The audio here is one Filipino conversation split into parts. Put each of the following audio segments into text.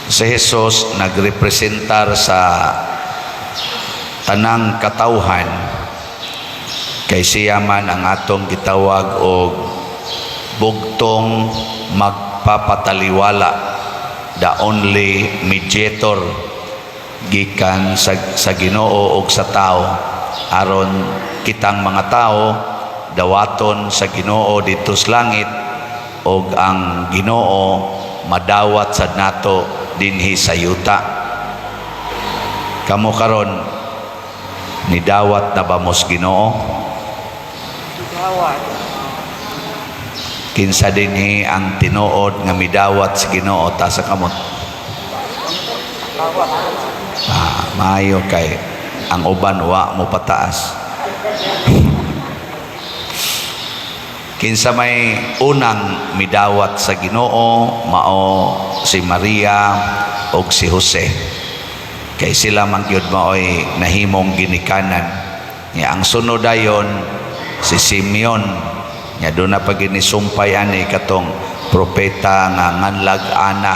Si Jesus nagrepresentar sa tanang katawhan, kay siya man ang atong gitawag og bugtong magpapataliwala, the only mediator gikan sa Ginoo ug sa tao, aron kitang mga tao dawaton sa Ginoo dito sa langit ug ang Ginoo madawat sad nato dinhi sa yuta. Kamo karon nidawat na ba mos Ginoo? Dawat. Kinsa dinhi ang tinuod nga midawat sa Ginoo ta sa kamot? Dawat. Maayo kay ang uban wa mo pataas. Kinsa may unang midawat sa Ginoo mao si Maria ug si Jose. Kay sila man gyud maoy nahimong ginikanan. Nya ang sunod dayon si Simeon. Nya do na pag ginisumpay ani katong propeta nga nganlag ana.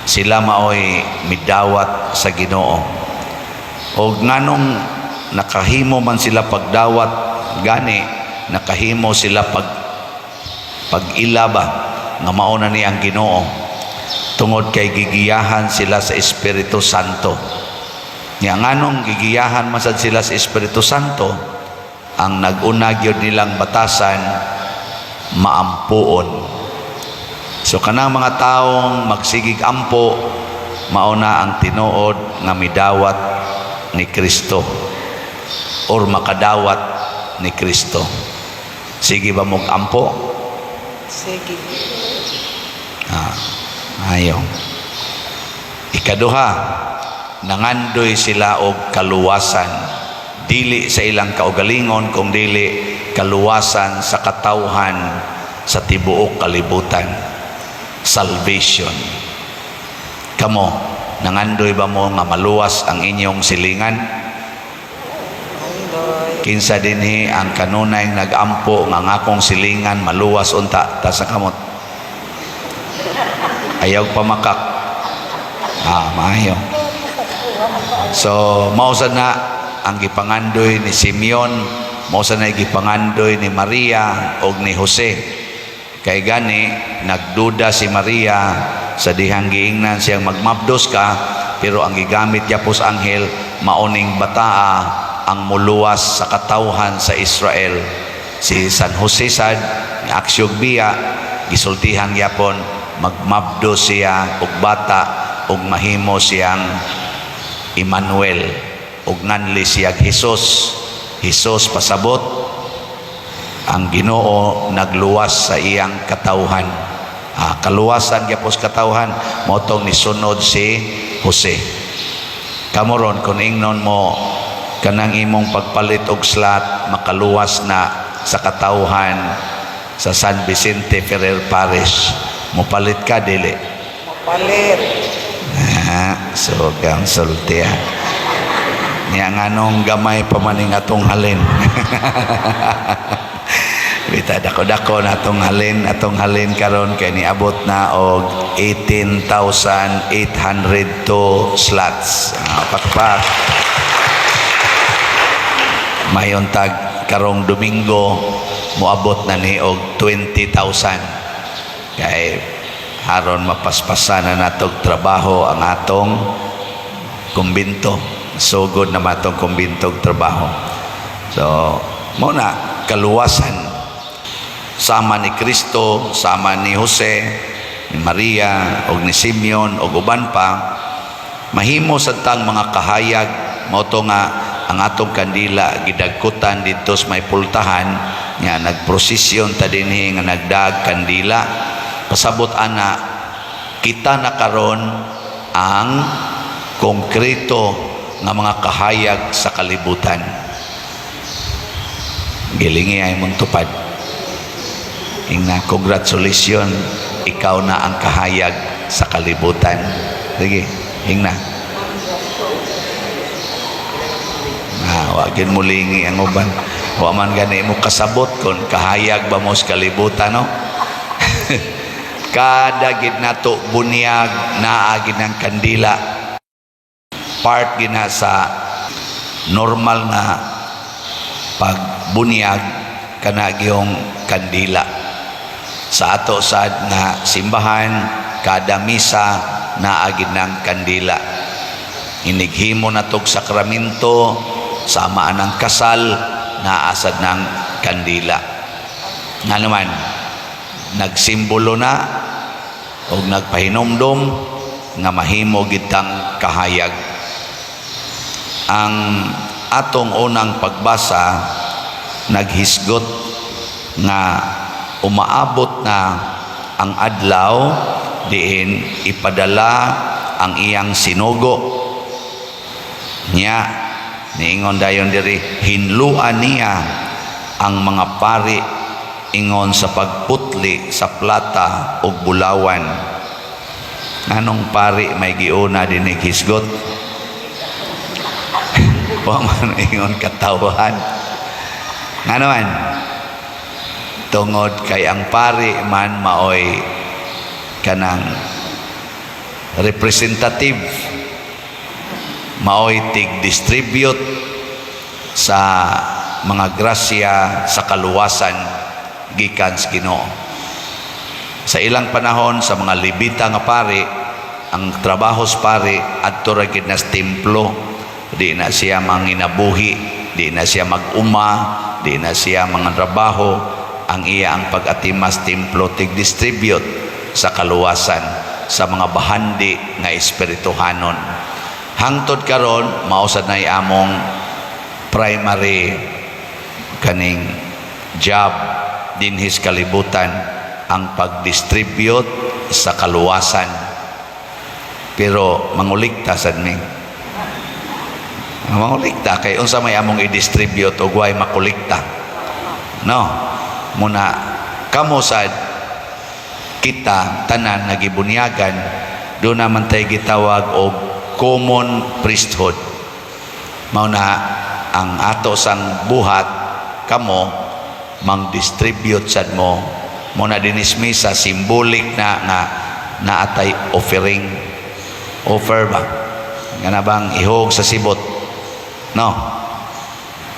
Sila maoy midawat sa Ginoo. Og nganong nakahimo man sila pagdawat gani, nakahimo sila pag-ilaba nga mao na ni ang Ginoo tungod kay gigiyahan sila sa Espiritu Santo. Nya nganong gigiyahan man sad sila sa Espiritu Santo, ang nag-una gyud nilang batasan maampuon. So kanang mga taong magsigig ampo mao na ang tinuod nga midawat ni Kristo or makadawat ni Kristo. Sige ba mong ampo? Sige. Ayaw. Ikaduha, nangandoy sila og kaluwasan, dili sa ilang kaugalingon kung dili kaluwasan sa katawhan sa tibuok kalibutan. Salvation. Kamo, nangandoy ba mo nga maluwas ang inyong silingan? Kinsa dinhi ang kanunay nagampo nga akong silingan maluwas unta ta sa kamot? Ayaw pamakak. Maayo. So mao sad na ang gipangandoy ni Simeon, mao sad na gipangandoy ni Maria og ni Jose. Kay gani nagduda si Maria sa dihang giingnan siyang magmabdos ka, pero ang gigamit niya pos anghel maoning bataa ang muluwas sa katawhan sa Israel. Si San Jose sad ni aksyog biya gisultihan gyapon magmabdos siya og bata og mahimo siyang Emmanuel og nganli siya Jesus. Jesus pasabot ang Ginoo nagluwas sa iyang katawhan. Kaluwasan gyapos katawhan motong ni sunod si Jose. Kamoron kung ingnon mo kanang imong pagpalit og slot makaluwas na sa katawhan sa San Vicente Ferrer Parish, mopalit ka dili? Mapalit. So kang sulti niya nganong gamay pa maning atong halin. Bita dako-dako na atong halin karon kay niabot na og 18,802 slots. Pakpak. Mayon tag karong Domingo moabot na ni og 20,000. Kay haron mapaspasan na natog trabaho ang atong kumbinto. Sugod na matong kumbintog trabaho. So mo na kaluwasan sama ni Kristo, sama ni Jose, ni Maria og ni Simeon og uban pa, mahimo sad tang mga kahayag mao to nga ang atong kandila gidagkutan dito sa may pultahan nga nagprosesyon ta dinhi nga nagdag kandila. Pasabot ana kita na karon ang konkreto nga mga kahayag sa kalibutan. Gilingi ay mong tupad. Ingna, congratulations, ikaw na ang kahayag sa kalibutan. Sige, ingna. Wagin mulingi ang uban. Wa man gani mo kasabot kung kahayag ba mo sa kalibutan, no? kada gid nato bunyag naa gid ng kandila, part gid na sa normal nga pagbunyag kana gyung kandila sa ato sad nga simbahan. Kada misa naa gid ng kandila, inighimo na tog sakramento sama ng kasal naa sad ng kandila. Nga naman nagsimbolo na o nagpahinomdom nga mahimo gitang kahayag. Ang atong unang pagbasa naghisgot nga umaabot na ang adlaw diin ipadala ang iyang sinugo niya. Niingon dayon diri, hinluan niya ang mga pari ingon sa pagputli sa plata ug bulawan. Anong pari may giuna din hisgot? Wa man ingon katawhan. Nga naman, tungod kay ang pari man maoy kanang representative, maoy tig-distribute sa mga grasya sa kaluwasan gikan sa Ginoo. Sa ilang panahon sa mga libita nga pari, ang trabaho sa pari adto ra gid nas templo. Di na siya manginabuhi, di na siya mag-uma, di na siya mangantrabaho. Ang iya ang pag-atimas templo tig-distribute sa kaluwasan sa mga bahandi nga espirituhanon. Hangtod karon mausad na among primary kaning job dinhis kalibutan ang pag-distribute sa kaluwasan. Pero mangulikta sad mi. Mangulikta kay unsa may among i-distribute ug way makulikta. No. Muna kamo sad kita tanan nagibunyagan do naman tay gitawag og common priesthood. Mao na ang ato sang buhat kamo mang-distribute sad mo na dinis misa symbolic na atay offering. Offer ba nga na bang ihog sa sibot, no?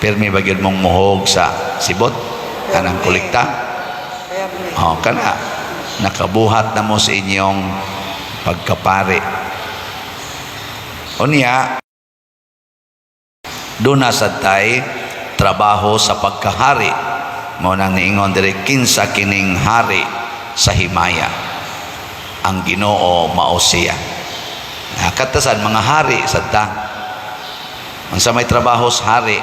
Permi ba gyud mong muhog sa sibot kanang kolekta? Kana nakabuhat na mo sa inyong pagkapari. Unya doon na sa tay trabaho sa pagkahari. Mo nang niingon diri kinsa kining hari sa himaya, ang Ginoo mao siya. Katasan mga hari sadta. Ang sa may trabaho sa hari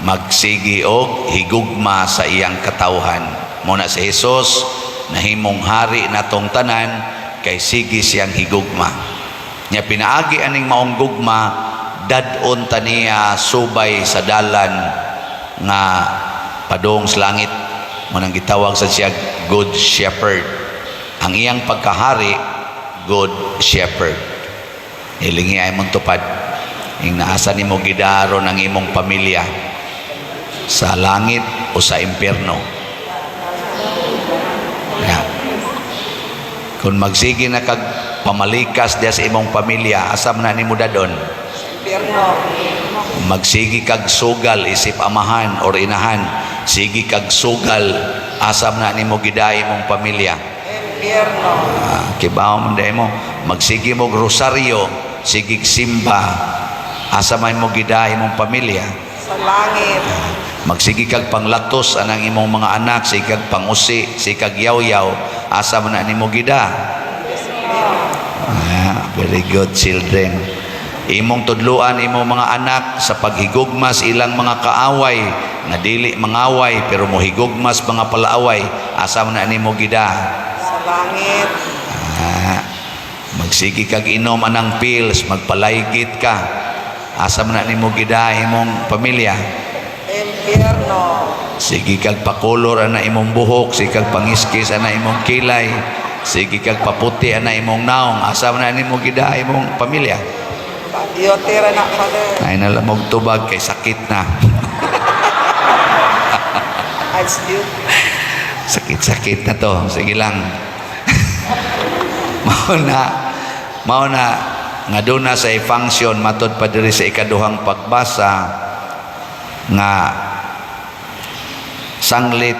magsigi og higugma sa iyang katawhan. Muna si Jesus nahimong hari natong tanan kay sige siyang higugma. Nya pinaagi aning maong gugma dadon taniya subay sa dalan nga padong sa langit. Munang gitawag sa siya Good Shepherd. Ang iyang pagkahari Good Shepherd. Ilingi ay mong tupad ing naasa nimo gidaro ng imong pamilya sa langit o sa impyerno. Kung magsige na kag pamalikas diya sa imong pamilya, asam na nimo dadon? Magsige kag sugal isip amahan or inahan, sige kag sugal, asam na nimo giday imong pamilya? Kibaw man day mo. Magsige mo rosaryo, sige simba, asam na nimo giday imong pamilya? Sa langit. Magsige kag panglatos anang imong mga anak, sige kag pangusi, sige kag yaw-yaw, asa man na nimo gida? Very good, children. Imong tudluan imong mga anak sa paghigugmas ilang mga kaaway nga dili mangaway pero mohigugmas mga palaaway, asa man na nimo gida? Sa langit. Magsige kag inom anang pills, magpalaygit ka, asa man na nimo gida imong pamilya? Impyerno. Sige kag pakolor ana imong buhok, sige kag pangiskis ana imong kilay, sige kag paputi ana imong naong, asa man na nimo gida imong pamilya? Diotera na Father. Ay nalamog tubag kay sakit na. As you. Sakit-sakit na to. Sige lang. mao na nga duna sa function matod pa diri sa ikaduhang pagbasa nga sanglit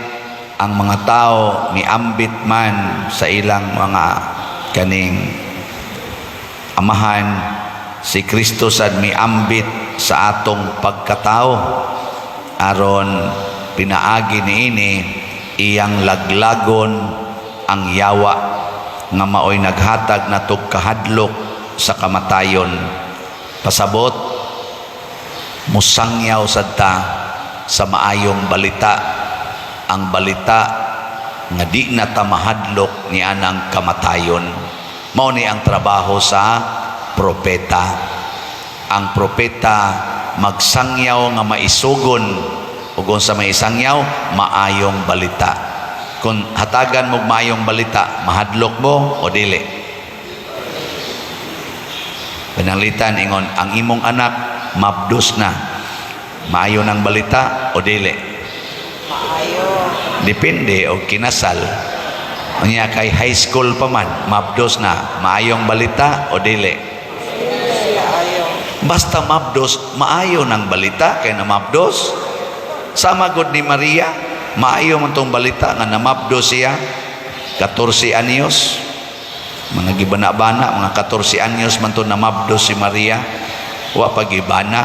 ang mga tao miambit man sa ilang mga kaning amahan, si Kristo sad miambit sa atong pagkatao aron pinaagi niini iyang laglagon ang yawa nga maoy naghatag natog kahadlok sa kamatayon. Pasabot musangyaw sad ta sa maayong balita, ang balita nga di na ta mahadlok ni anang kamatayon. Mao ni ang trabaho sa propeta. Ang propeta magsangyaw nga maisugon ug sa maisangyaw maayong balita. Kung hatagan mo maayong balita, mahadlok mo o dili? Pananglitan ingon ang imong anak mabdos na, maayo ng balita o dili? Maayo. Depende o kinasal. Unya kay high school pa man, mabdos na, maayong balita o dili? Maayo. Basta mabdos, maayo ng balita kay na mabdos. Sama gud ni Maria, maayo man tong balita nga namabdos siya 14 anyos. Mga gibana-bana, mga 14 anyos man to namabdos si Maria. Wa pagibana.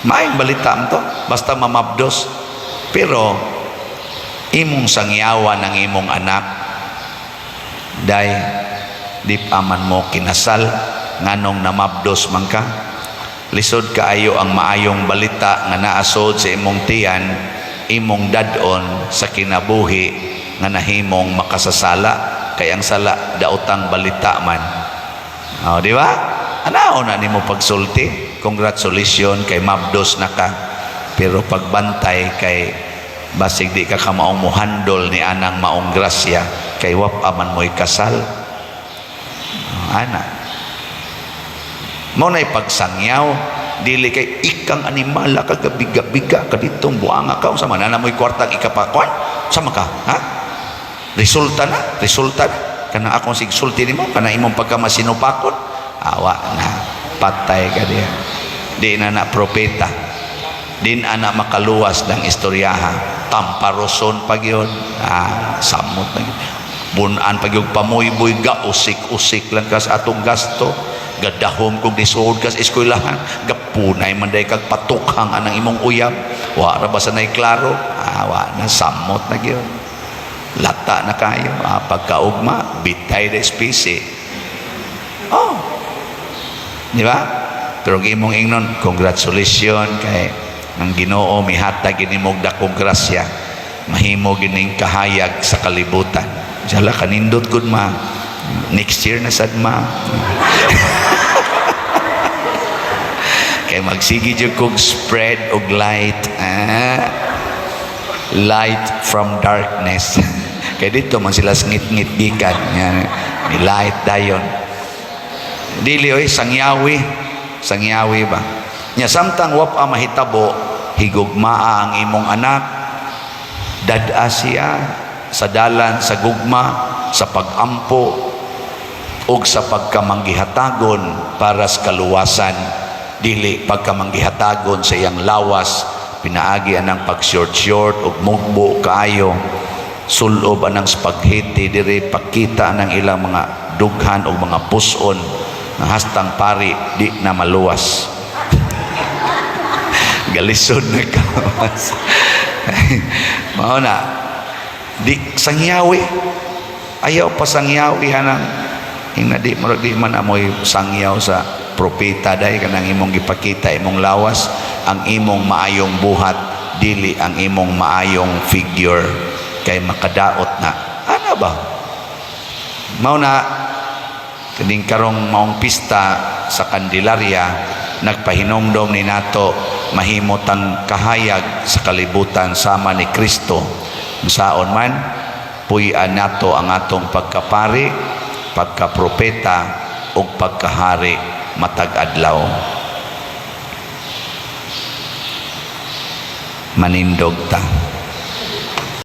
Maayong balita man to, basta mamabdos. Pero imong sangyawan ng imong anak day di paman mo kinasal nganong namabdos man ka. Lisod kaayo ang maayong balita nga naasod sa imong tiyan, imong dadon sa kinabuhi nga nahimong makasasala kay ang sala daotang balita man. Di ba? Anao na nimo pagsulti? Congratulations kay mabdos na ka. Pero pagbantay kay basig di ka kamaong muhandol ni anang maong grasya kay wapa man mo'y kasal. Ana mo na'y pagsangyaw dili kay ikang animala ka gabiga-biga ka ditong buanga ka sa manana mo'y kwartang ikapakwan sama ka ha resulta na kana akong sigsulti nimo kana imong pagkamasinupakon awa na patay ka diya di na propeta din ana makaluwas ng istoryaha tamparoson pag yun samot na yun bunan pag yung pamuy-buy ga usik-usik lang ka sa atong gasto gadahom kung disuod ka sa eskwelahan gapunay man day kag patukhang anang imong uyab wa ra ba sanay klaro wa na samot na gyud lata na kayo pagkaugma bitay da specie di ba pero imong ingnon congratulations kay ang Ginoo mihatag inimog dakong grasya mahimo gining kahayag sa kalibutan sala kanindot gud ma next year na sad ma kay magsigi jud kog spread og light light from darkness kay dito man sila ngit-ngit gikan ni light dayon dili oy sangyawi ba nya samtang wa pa mahitabo higugmaa ang imong anak dad-a siya sa dalan sa gugma sa pagampo ug sa pagkamanggihatagon para sa kaluwasan dili pagkamanggihatagon sa iyang lawas pinaagi anang pag short ug mugbo kaayo sulob anang spaghetti diri pakita anang ilang mga dughan ug mga puson nga hastang pari di na maluwas galisod na kawas mao na di sangyawi ayaw pa sangyawi anang ina di man amoy sangyaw sa propeta day kanang imong gipakita imong lawas ang imong maayong buhat dili ang imong maayong figure kay makadaot na ana ba mao na kining karong maong pista sa Candelaria nagpahinongdom ni nato mahimot ang kahayag sa kalibutan sama ni Kristo saon man puy-an nato ang atong pagkapari pagkapropeta ug pagkahari matag adlaw manindog ta